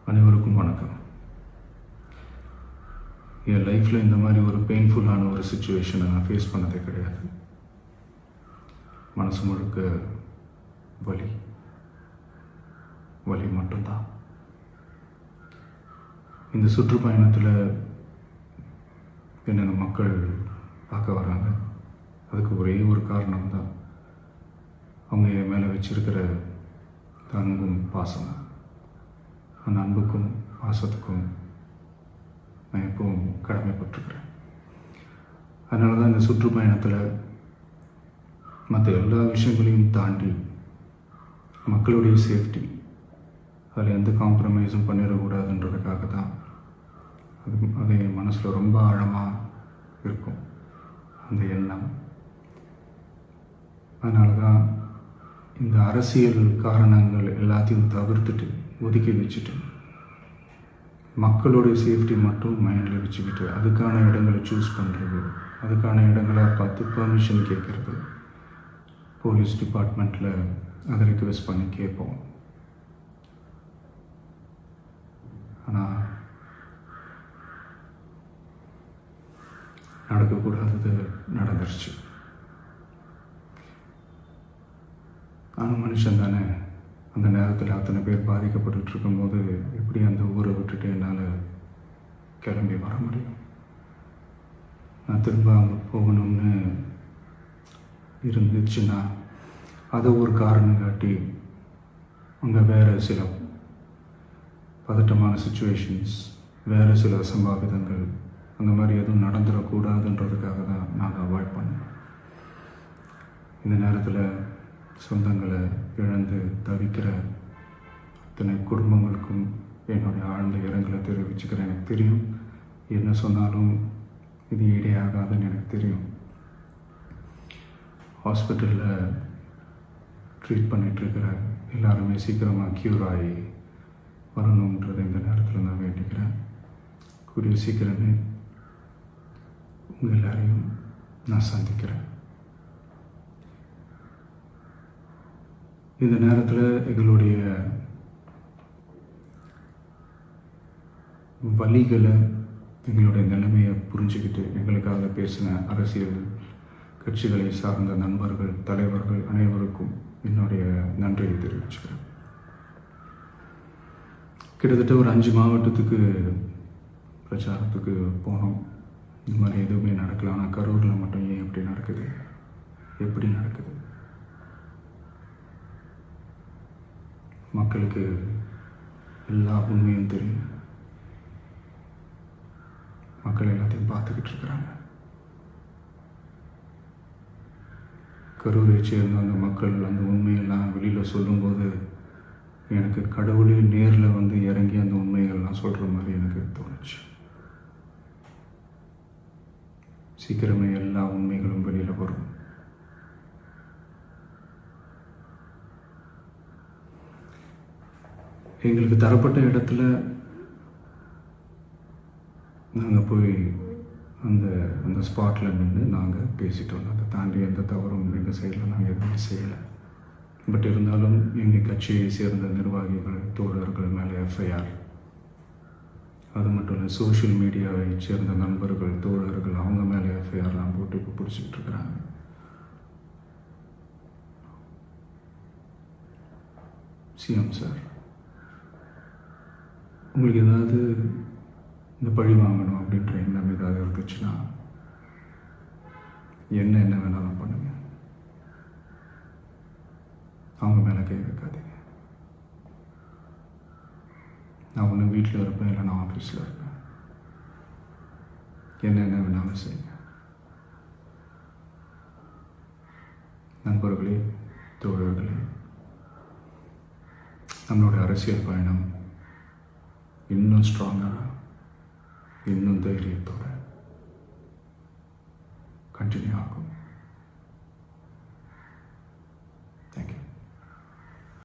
அனைவருக்கும் வணக்கம். என் லைஃப்பில் இந்த மாதிரி ஒரு பெயின்ஃபுல்லான ஒரு சுச்சுவேஷனை நான் ஃபேஸ் பண்ணதே கிடையாது. மனசு முழுக்க வலி மட்டும்தான். இந்த சுற்றுப்பயணத்தில் என்னென்ன மக்கள் பார்க்க வராங்க, அதுக்கு ஒரே ஒரு காரணம் தான், அவங்க என் மேலே வச்சிருக்கிற அன்பும் பாசம். அந்த அன்புக்கும் பாசத்துக்கும் நான் எப்பவும் கடமைப்பட்டிருக்கிறேன். அதனால தான் இந்த சுற்றுப்பயணத்தில் மற்ற எல்லா விஷயங்களையும் தாண்டி மக்களுடைய சேஃப்டி, அதில் எந்த காம்ப்ரமைஸும் பண்ணிடக்கூடாதுன்றதுக்காக தான் அது என் மனசில் ரொம்ப ஆழமாக இருக்கும் அந்த எண்ணம். அதனால தான் இந்த அரசியல் காரணங்கள் எல்லாத்தையும் தவிர்த்துட்டு ஒதுக்கி வச்சுட்டு மக்களுடைய சேஃப்டி மட்டும் மைண்டில் வச்சுக்கிட்டு அதுக்கான இடங்களை சூஸ் பண்ணுறது, அதுக்கான இடங்களை பார்த்து பெர்மிஷன் கேட்குறது, போலீஸ் டிபார்ட்மெண்ட்டில் அதை ரிக்வெஸ்ட் பண்ணி கேட்போம். ஆனால் நடக்கக்கூடாதது நடந்துருச்சு. நானும் மனுஷன் தானே. அந்த நேரத்தில் அத்தனை பேர் பாதிக்கப்பட்டு இருக்கும்போது எப்படி அந்த ஊரை விட்டுட்டு என்னால் கிளம்பி வர முடியும்? நான் திரும்ப அங்கே போகணும்னு இருந்துச்சுன்னா அதை ஒரு காரணம் காட்டி அங்கே வேறு சில பதட்டமான சுச்சுவேஷன்ஸ், வேறு சில அசம்பாவிதங்கள், அந்த மாதிரி எதுவும் நடந்துடக்கூடாதுன்றதுக்காக தான் நான் அவாய்ட் பண்ணேன். இந்த நேரத்தில் சொந்தங்களை இழந்து தவிக்கிற அத்தனை குடும்பங்களுக்கும் என்னுடைய ஆழ்ந்த இரங்கலை தெரிவிச்சுக்கிறேன். எனக்கு தெரியும், என்ன சொன்னாலும் இது ஈடேயாகாதுன்னு எனக்கு தெரியும். ஹாஸ்பிட்டலில் ட்ரீட் பண்ணிகிட்ருக்கிற எல்லாருமே சீக்கிரமாக க்யூர் ஆகி வரணுன்றதை இந்த நேரத்தில் நான் வேண்டிக்கிறேன். கூடிய சீக்கிரமே உங்கள் எல்லாரையும் நான் சந்திக்கிறேன். இந்த நேரத்தில் எங்களுடைய வலிகளை, எங்களுடைய நிலைமையை புரிஞ்சுக்கிட்டு எங்களுக்காக பேசின அரசியல் கட்சிகளை சார்ந்த நண்பர்கள், தலைவர்கள் அனைவருக்கும் என்னுடைய நன்றியை தெரிவிச்சுக்கிறேன். கிட்டத்தட்ட ஒரு 5 மாவட்டத்துக்கு பிரச்சாரத்துக்கு போனோம். இந்த மாதிரி எதுவுமே நடக்கல. ஆனால் கரூரில் மட்டும் ஏன் எப்படி நடக்குது? மக்களுக்கு எல்லா உண்மையும் தெரியும். மக்கள் எல்லாத்தையும் பார்த்துக்கிட்டு இருக்கிறாங்க. கரூரை சேர்ந்த அந்த மக்கள் அந்த உண்மையெல்லாம் வெளியில் சொல்லும்போது எனக்கு கடவுளே நேரில் வந்து இறங்கி அந்த உண்மைகள்லாம் சொல்கிற மாதிரி எனக்கு தோணுச்சு. சீக்கிரமே எல்லா உண்மைகளும் வெளியில் வரும். எங்களுக்கு தரப்பட்ட இடத்துல நாங்கள் போய் அந்த ஸ்பாட்டில் நின்று நாங்கள் பேசிட்டு வந்தோம். அதை தாண்டி எந்த தவறும் எங்கள் சைடில் நாங்கள் எதுவும் செய்யலை. பட் இருந்தாலும் எங்கள் கட்சியை சேர்ந்த நிர்வாகிகள், தோழர்கள் மேலே எஃப்ஐஆர், அது மட்டும் இல்லை சோஷியல் மீடியாவை சேர்ந்த நண்பர்கள், தோழர்கள், அவங்க மேலே எஃப்ஐஆர்லாம் போட்டு இப்போ பிடிச்சிக்கிட்டு இருக்கிறாங்க. சிஎம் சார், உங்களுக்கு ஏதாவது இந்த பழி வாங்கணும் அப்படின்ற எண்ணம் ஏதாவது இருந்துச்சுன்னா என்ன வேணாலும் பண்ணுங்க. அவங்க மேலே கை வைக்காதீங்க. நான் ஒன்று வீட்டில் இருப்பேன், இல்லை நான் ஆஃபீஸில் இருப்பேன். என்ன வேணாலும் செய்யுங்க. நண்பர்களே, தோழர்களே, நம்மளுடைய அரசியல் பயணம் இன்னும் ஸ்ட்ராங்காக, இன்னும் தைரியத்தோடு கண்டினியூ ஆகும்.